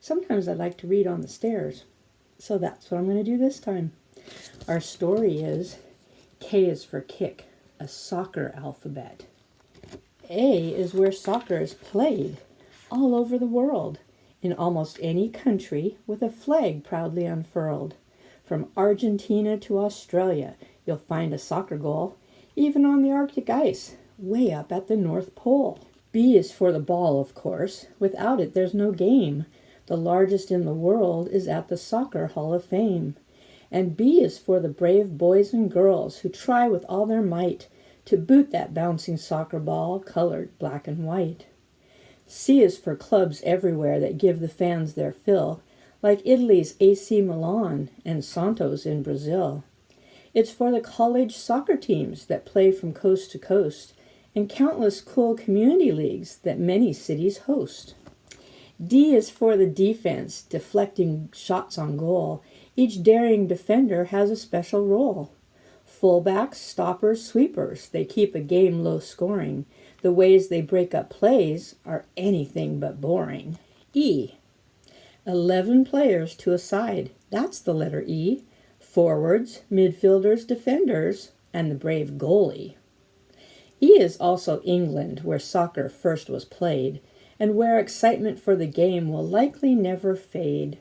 Sometimes I like to read on the stairs. So that's what I'm going to do this time. Our story is K is for kick, a soccer alphabet. A is where soccer is played, all over the world, in almost any country with a flag proudly unfurled. From Argentina to Australia, you'll find a soccer goal, even on the Arctic ice, way up at the North Pole. B is for the ball, of course. Without it, there's no game. The largest in the world is at the Soccer Hall of Fame. And B is for the brave boys and girls who try with all their might to boot that bouncing soccer ball colored black and white. C is for clubs everywhere that give the fans their fill, like Italy's AC Milan and Santos in Brazil. It's for the college soccer teams that play from coast to coast, and countless cool community leagues that many cities host. D is for the defense, deflecting shots on goal. Each daring defender has a special role. Fullbacks, stoppers, sweepers, they keep a game low scoring. The ways they break up plays are anything but boring. E. 11 players to a side. That's the letter E. Forwards, midfielders, defenders, and the brave goalie. E is also England, where soccer first was played, and where excitement for the game will likely never fade.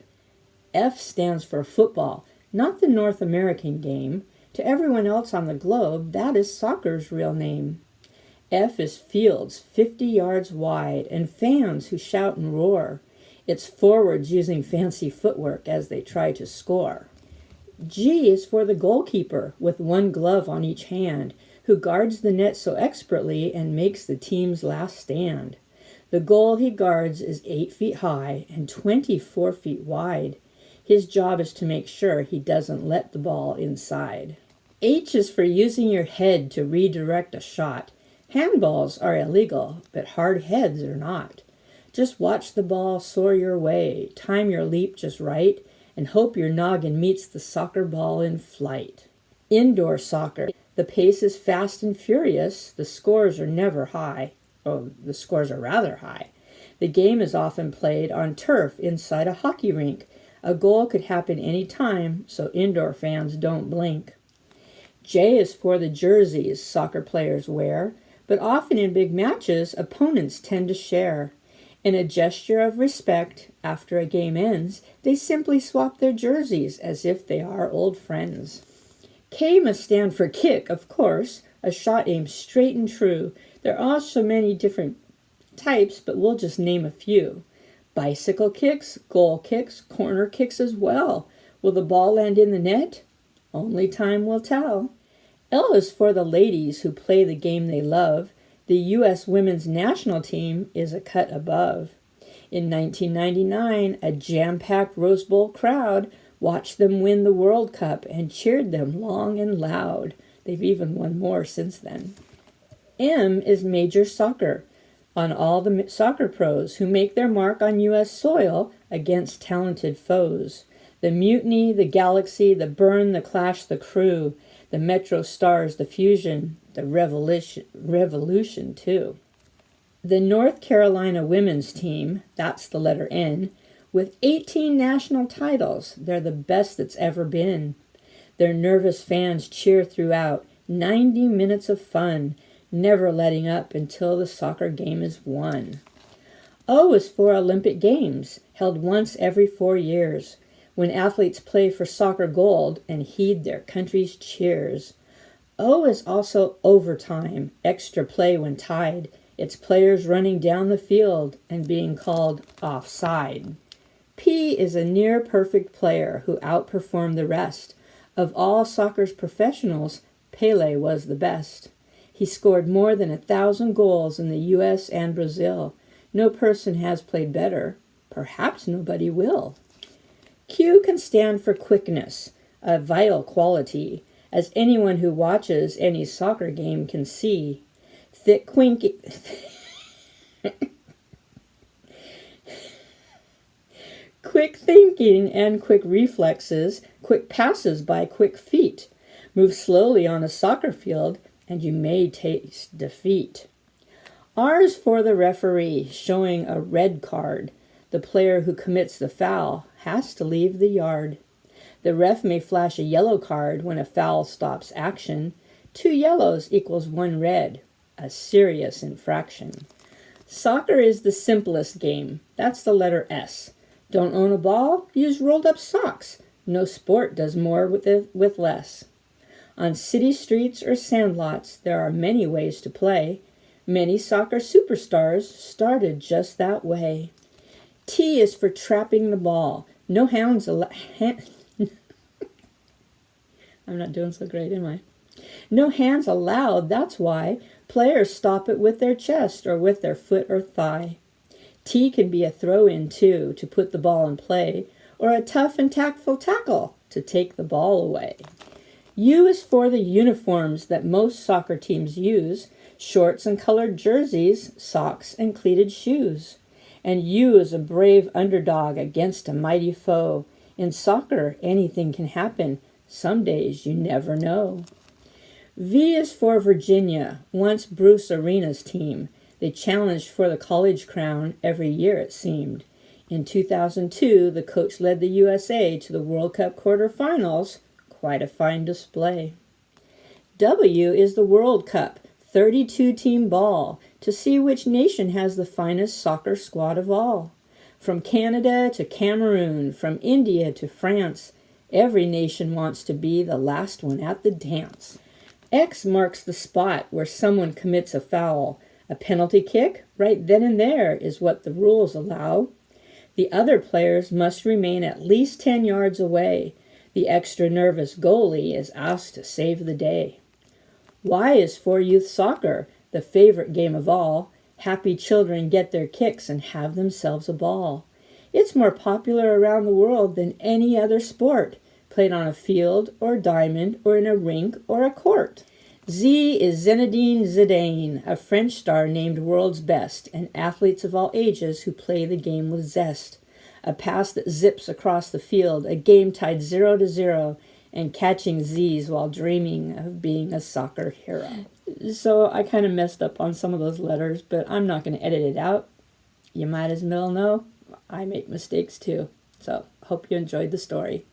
F stands for football, not the North American game. To everyone else on the globe, that is soccer's real name. F is fields 50 yards wide and fans who shout and roar. It's forwards using fancy footwork as they try to score. G is for the goalkeeper with one glove on each hand, who guards the net so expertly and makes the team's last stand. The goal he guards is 8 feet high and 24 feet wide. His job is to make sure he doesn't let the ball inside. H is for using your head to redirect a shot. Handballs are illegal, but hard heads are not. Just watch the ball soar your way, time your leap just right, and hope your noggin meets the soccer ball in flight. Indoor soccer. The pace is fast and furious. The scores are never high. Oh, the scores are rather high. The game is often played on turf inside a hockey rink. A goal could happen any time, so indoor fans don't blink. J is for the jerseys soccer players wear, but often in big matches, opponents tend to share. In a gesture of respect, after a game ends, they simply swap their jerseys as if they are old friends. K must stand for kick, of course, a shot aimed straight and true. There are so many different types, but we'll just name a few. Bicycle kicks, goal kicks, corner kicks as well. Will the ball land in the net? Only time will tell. L is for the ladies who play the game they love. The U.S. women's national team is a cut above. In 1999, a jam-packed Rose Bowl crowd watched them win the World Cup and cheered them long and loud. They've even won more since then. M is major soccer, on all the soccer pros who make their mark on U.S. soil against talented foes. The Mutiny, the Galaxy, the Burn, the Clash, the Crew, the Metro Stars, the Fusion, the Revolution too. The North Carolina women's team, that's the letter N, with 18 national titles, they're the best that's ever been. Their nervous fans cheer throughout, 90 minutes of fun, never letting up until the soccer game is won. O is for Olympic Games, held once every 4 years, when athletes play for soccer gold and heed their country's cheers. O is also overtime, extra play when tied. It's players running down the field and being called offside. P is a near-perfect player who outperformed the rest. Of all soccer's professionals, Pelé was the best. He scored more than 1,000 goals in the U.S. and Brazil. No person has played better. Perhaps nobody will. Q can stand for quickness, a vital quality, as anyone who watches any soccer game can see. Quick thinking and quick reflexes, quick passes by quick feet. Move slowly on a soccer field, and you may taste defeat. R is for the referee, showing a red card. The player who commits the foul has to leave the yard. The ref may flash a yellow card when a foul stops action. 2 yellows equals 1 red, a serious infraction. Soccer is the simplest game. That's the letter S. Don't own a ball? Use rolled up socks. No sport does more with less. On city streets or sandlots, there are many ways to play. Many soccer superstars started just that way. T is for trapping the ball. No hands allowed. I'm not doing so great, am I? No hands allowed, that's why. Players stop it with their chest or with their foot or thigh. T can be a throw-in, too, to put the ball in play, or a tough and tactful tackle to take the ball away. U is for the uniforms that most soccer teams use, shorts and colored jerseys, socks and cleated shoes. And U is a brave underdog against a mighty foe. In soccer, anything can happen. Some days you never know. V is for Virginia, once Bruce Arena's team. They challenged for the college crown every year, it seemed. In 2002, the coach led the USA to the World Cup quarterfinals. Quite a fine display. W is the World Cup, 32-team ball, to see which nation has the finest soccer squad of all. From Canada to Cameroon, from India to France, every nation wants to be the last one at the dance. X marks the spot where someone commits a foul. A penalty kick, right then and there, is what the rules allow. The other players must remain at least 10 yards away. The extra nervous goalie is asked to save the day. Y is for youth soccer, the favorite game of all. Happy children get their kicks and have themselves a ball. It's more popular around the world than any other sport, played on a field or diamond or in a rink or a court. Z is Zinedine Zidane, a French star named world's best, and athletes of all ages who play the game with zest. A pass that zips across the field, a game tied 0-0, and catching Z's while dreaming of being a soccer hero. So I kind of messed up on some of those letters, but I'm not going to edit it out. You might as well know I make mistakes too. So hope you enjoyed the story.